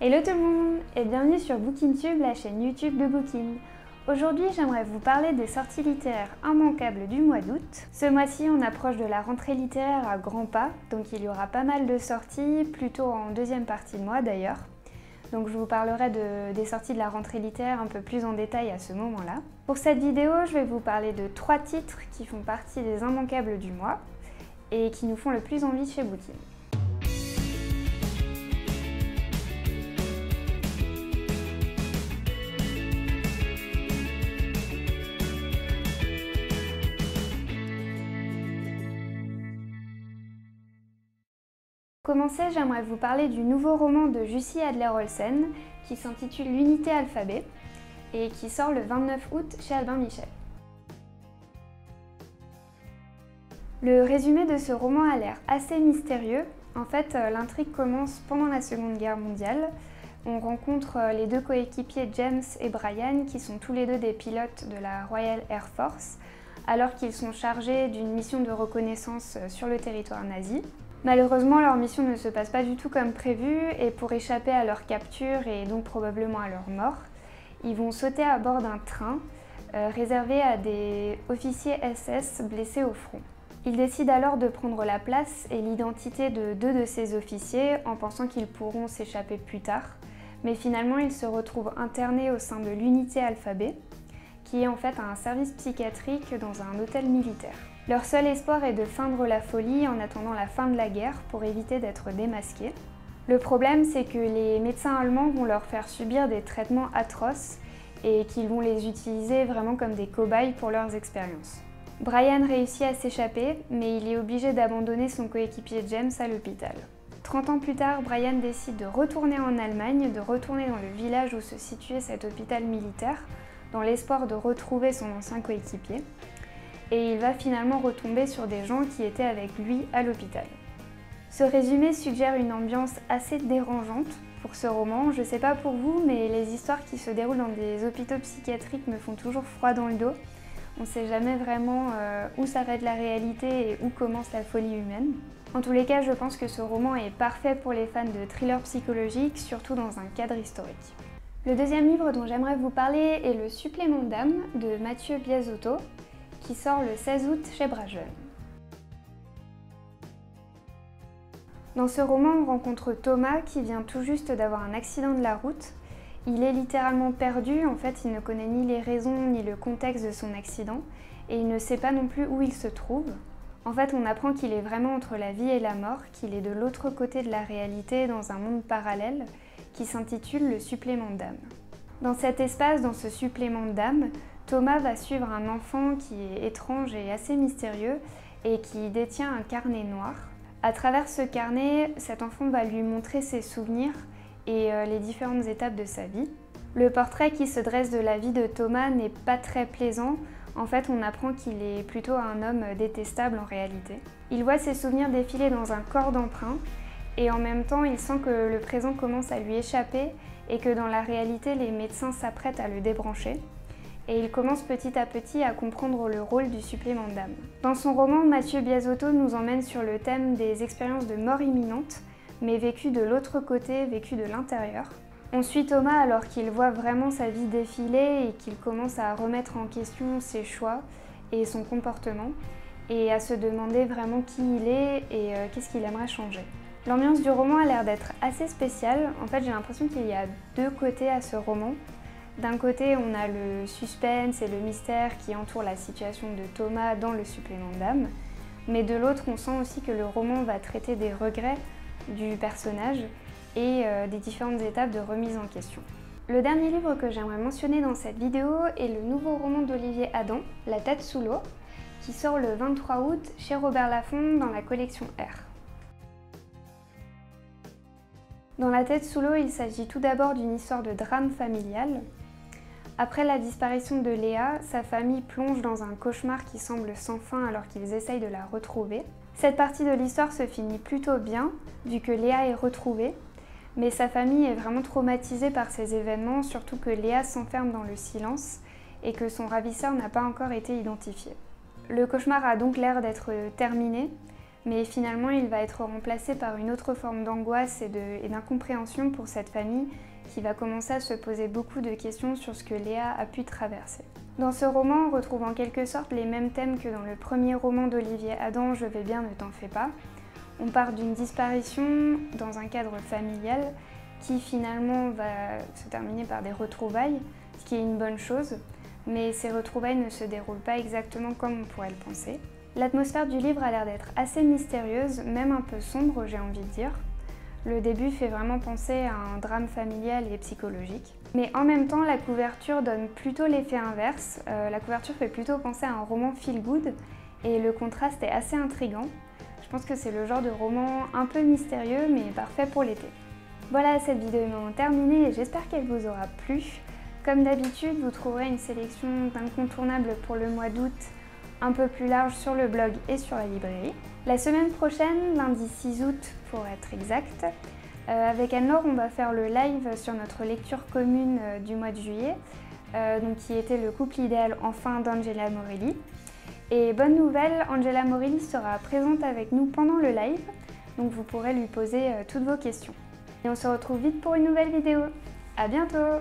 Hello tout le monde et bienvenue sur BookingTube, la chaîne YouTube de Booking. Aujourd'hui, j'aimerais vous parler des sorties littéraires immanquables du mois d'août. Ce mois-ci, on approche de la rentrée littéraire à grands pas, donc il y aura pas mal de sorties, plutôt en deuxième partie de mois d'ailleurs. Donc je vous parlerai des sorties de la rentrée littéraire un peu plus en détail à ce moment-là. Pour cette vidéo, je vais vous parler de 3 titres qui font partie des immanquables du mois et qui nous font le plus envie chez Booking. Pour commencer, j'aimerais vous parler du nouveau roman de Jussi Adler-Olsen qui s'intitule L'unité alphabet et qui sort le 29 août chez Albin Michel. Le résumé de ce roman a l'air assez mystérieux. En fait, l'intrigue commence pendant la Seconde Guerre mondiale. On rencontre les deux coéquipiers James et Brian qui sont tous les deux des pilotes de la Royal Air Force alors qu'ils sont chargés d'une mission de reconnaissance sur le territoire nazi. Malheureusement, leur mission ne se passe pas du tout comme prévu et pour échapper à leur capture et donc probablement à leur mort, ils vont sauter à bord d'un train réservé à des officiers SS blessés au front. Ils décident alors de prendre la place et l'identité de 2 de ces officiers en pensant qu'ils pourront s'échapper plus tard, mais finalement ils se retrouvent internés au sein de l'unité alphabet, qui est en fait un service psychiatrique dans un hôtel militaire. Leur seul espoir est de feindre la folie en attendant la fin de la guerre pour éviter d'être démasqués. Le problème, c'est que les médecins allemands vont leur faire subir des traitements atroces et qu'ils vont les utiliser vraiment comme des cobayes pour leurs expériences. Brian réussit à s'échapper, mais il est obligé d'abandonner son coéquipier James à l'hôpital. 30 ans plus tard, Brian décide de retourner en Allemagne, de retourner dans le village où se situait cet hôpital militaire, dans l'espoir de retrouver son ancien coéquipier. Et il va finalement retomber sur des gens qui étaient avec lui à l'hôpital. Ce résumé suggère une ambiance assez dérangeante pour ce roman. Je sais pas pour vous, mais les histoires qui se déroulent dans des hôpitaux psychiatriques me font toujours froid dans le dos. On sait jamais vraiment où s'arrête la réalité et où commence la folie humaine. En tous les cas, je pense que ce roman est parfait pour les fans de thrillers psychologiques, surtout dans un cadre historique. Le deuxième livre dont j'aimerais vous parler est Le supplément d'âme de Mathieu Biasotto, qui sort le 16 août chez Bragelonne. Dans ce roman, on rencontre Thomas qui vient tout juste d'avoir un accident de la route. Il est littéralement perdu, en fait il ne connaît ni les raisons ni le contexte de son accident et il ne sait pas non plus où il se trouve. En fait, on apprend qu'il est vraiment entre la vie et la mort, qu'il est de l'autre côté de la réalité dans un monde parallèle qui s'intitule Le supplément d'âme. Dans cet espace, dans ce supplément d'âme, Thomas va suivre un enfant qui est étrange et assez mystérieux et qui détient un carnet noir. À travers ce carnet, cet enfant va lui montrer ses souvenirs et les différentes étapes de sa vie. Le portrait qui se dresse de la vie de Thomas n'est pas très plaisant. En fait, on apprend qu'il est plutôt un homme détestable en réalité. Il voit ses souvenirs défiler dans un corps d'emprunt et en même temps, il sent que le présent commence à lui échapper et que dans la réalité, les médecins s'apprêtent à le débrancher. Et il commence petit à petit à comprendre le rôle du supplément d'âme. Dans son roman, Mathieu Biasotto nous emmène sur le thème des expériences de mort imminente, mais vécues de l'autre côté, vécues de l'intérieur. On suit Thomas alors qu'il voit vraiment sa vie défiler et qu'il commence à remettre en question ses choix et son comportement, et à se demander vraiment qui il est et qu'est-ce qu'il aimerait changer. L'ambiance du roman a l'air d'être assez spéciale. En fait, j'ai l'impression qu'il y a 2 côtés à ce roman. D'un côté, on a le suspense et le mystère qui entourent la situation de Thomas dans le supplément d'âme, mais de l'autre, on sent aussi que le roman va traiter des regrets du personnage et des différentes étapes de remise en question. Le dernier livre que j'aimerais mentionner dans cette vidéo est le nouveau roman d'Olivier Adam, La tête sous l'eau, qui sort le 23 août chez Robert Laffont dans la collection R. Dans La tête sous l'eau, il s'agit tout d'abord d'une histoire de drame familial. Après la disparition de Léa, sa famille plonge dans un cauchemar qui semble sans fin alors qu'ils essayent de la retrouver. Cette partie de l'histoire se finit plutôt bien, vu que Léa est retrouvée, mais sa famille est vraiment traumatisée par ces événements, surtout que Léa s'enferme dans le silence et que son ravisseur n'a pas encore été identifié. Le cauchemar a donc l'air d'être terminé, mais finalement il va être remplacé par une autre forme d'angoisse et d'incompréhension pour cette famille qui va commencer à se poser beaucoup de questions sur ce que Léa a pu traverser. Dans ce roman, on retrouve en quelque sorte les mêmes thèmes que dans le premier roman d'Olivier Adam, Je vais bien, ne t'en fais pas. On part d'une disparition dans un cadre familial qui finalement va se terminer par des retrouvailles, ce qui est une bonne chose, mais ces retrouvailles ne se déroulent pas exactement comme on pourrait le penser. L'atmosphère du livre a l'air d'être assez mystérieuse, même un peu sombre, j'ai envie de dire. Le début fait vraiment penser à un drame familial et psychologique. Mais en même temps, la couverture donne plutôt l'effet inverse. La couverture fait plutôt penser à un roman feel-good et le contraste est assez intriguant. Je pense que c'est le genre de roman un peu mystérieux mais parfait pour l'été. Voilà, cette vidéo est maintenant terminée et j'espère qu'elle vous aura plu. Comme d'habitude, vous trouverez une sélection d'incontournables pour le mois d'août un peu plus large sur le blog et sur la librairie. La semaine prochaine, lundi 6 août pour être exact, avec Anne-Laure, on va faire le live sur notre lecture commune du mois de juillet, qui était le couple idéal enfin d'Angela Morelli. Et bonne nouvelle, Angela Morelli sera présente avec nous pendant le live, donc vous pourrez lui poser toutes vos questions. Et on se retrouve vite pour une nouvelle vidéo. À bientôt!